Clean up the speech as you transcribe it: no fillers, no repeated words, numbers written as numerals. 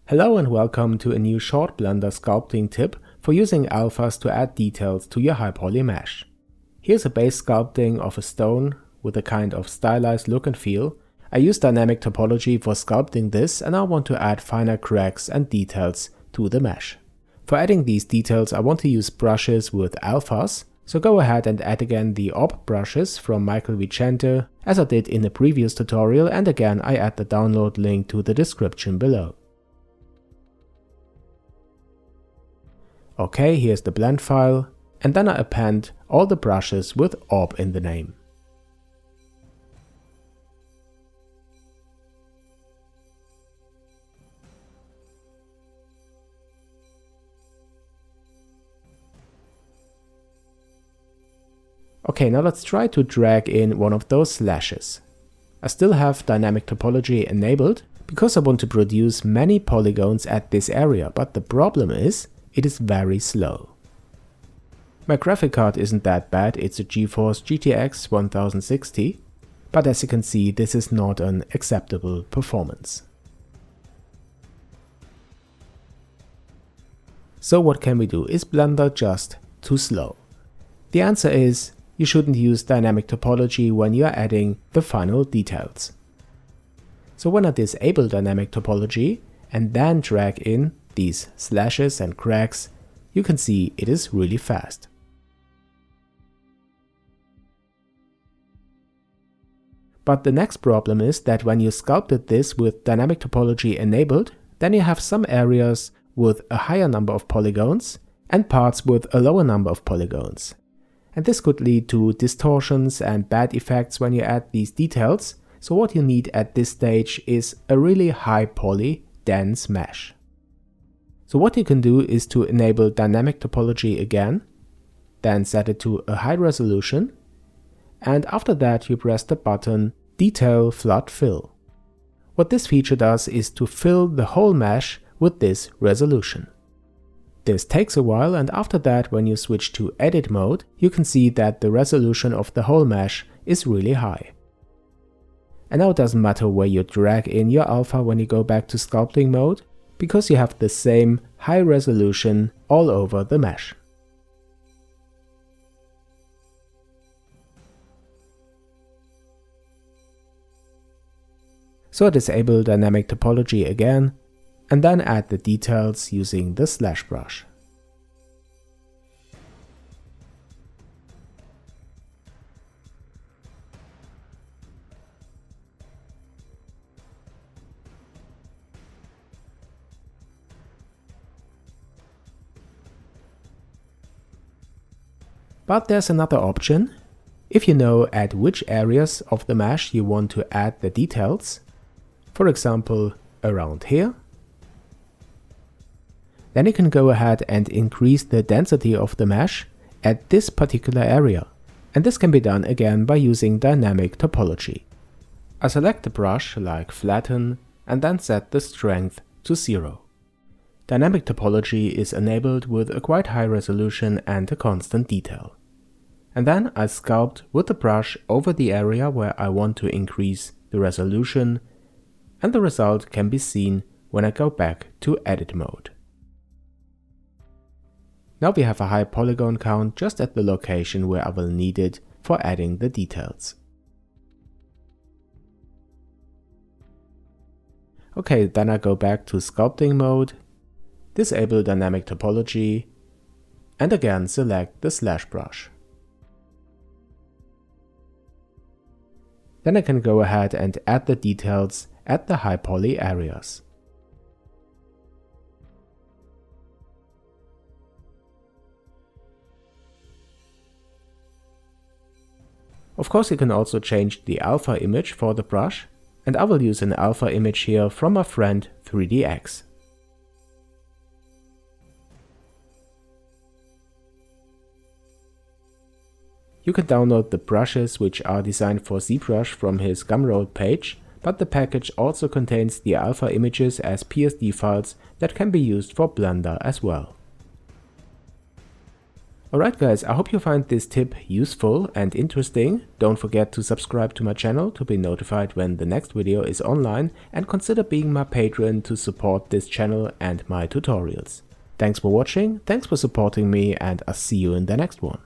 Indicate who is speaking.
Speaker 1: Hello and welcome to a new short Blender sculpting tip for using alphas to add details to your high poly mesh. Here's a base sculpting of a stone with a kind of stylized look and feel. I use dynamic topology for sculpting this and I want to add finer cracks and details to the mesh. For adding these details I want to use brushes with alphas, so go ahead and add again the op brushes from Michael Vicente as I did in the previous tutorial, and again I add the download link to the description below. Okay, here's the blend file, and then I append all the brushes with op in the name. Okay, now let's try to drag in one of those slashes. I still have dynamic topology enabled because I want to produce many polygons at this area, but the problem is it is very slow. My graphic card isn't that bad, it's a GeForce GTX 1060, but as you can see this is not an acceptable performance. So what can we do? Is Blender just too slow? The answer is you shouldn't use dynamic topology when you are adding the final details. So when I disable dynamic topology and then drag in these slashes and cracks, you can see it is really fast. But the next problem is that when you sculpted this with dynamic topology enabled, then you have some areas with a higher number of polygons and parts with a lower number of polygons. And this could lead to distortions and bad effects when you add these details, so what you need at this stage is a really high poly, dense mesh. So what you can do is to enable dynamic topology again, then set it to a high resolution, and after that you press the button Detail Flood Fill. What this feature does is to fill the whole mesh with this resolution. This takes a while, and after that when you switch to edit mode, you can see that the resolution of the whole mesh is really high. And now it doesn't matter where you drag in your alpha when you go back to sculpting mode, because you have the same high resolution all over the mesh. So I disable dynamic topology again, and then add the details using the slash brush. But there's another option. If you know at which areas of the mesh you want to add the details, for example around here, then you can go ahead and increase the density of the mesh at this particular area. And this can be done again by using dynamic topology. I select a brush like flatten and then set the strength to 0. Dynamic topology is enabled with a quite high resolution and a constant detail. And then I sculpt with the brush over the area where I want to increase the resolution, and the result can be seen when I go back to edit mode. Now we have a high polygon count just at the location where I will need it for adding the details. Okay, then I go back to sculpting mode, disable dynamic topology, and again select the slash brush. Then I can go ahead and add the details at the high poly areas. Of course you can also change the alpha image for the brush, and I will use an alpha image here from my friend 3DX. You can download the brushes which are designed for ZBrush from his Gumroad page, but the package also contains the alpha images as PSD files that can be used for Blender as well. Alright guys, I hope you find this tip useful and interesting. Don't forget to subscribe to my channel to be notified when the next video is online, and consider being my patron to support this channel and my tutorials. Thanks for watching, thanks for supporting me, and I'll see you in the next one.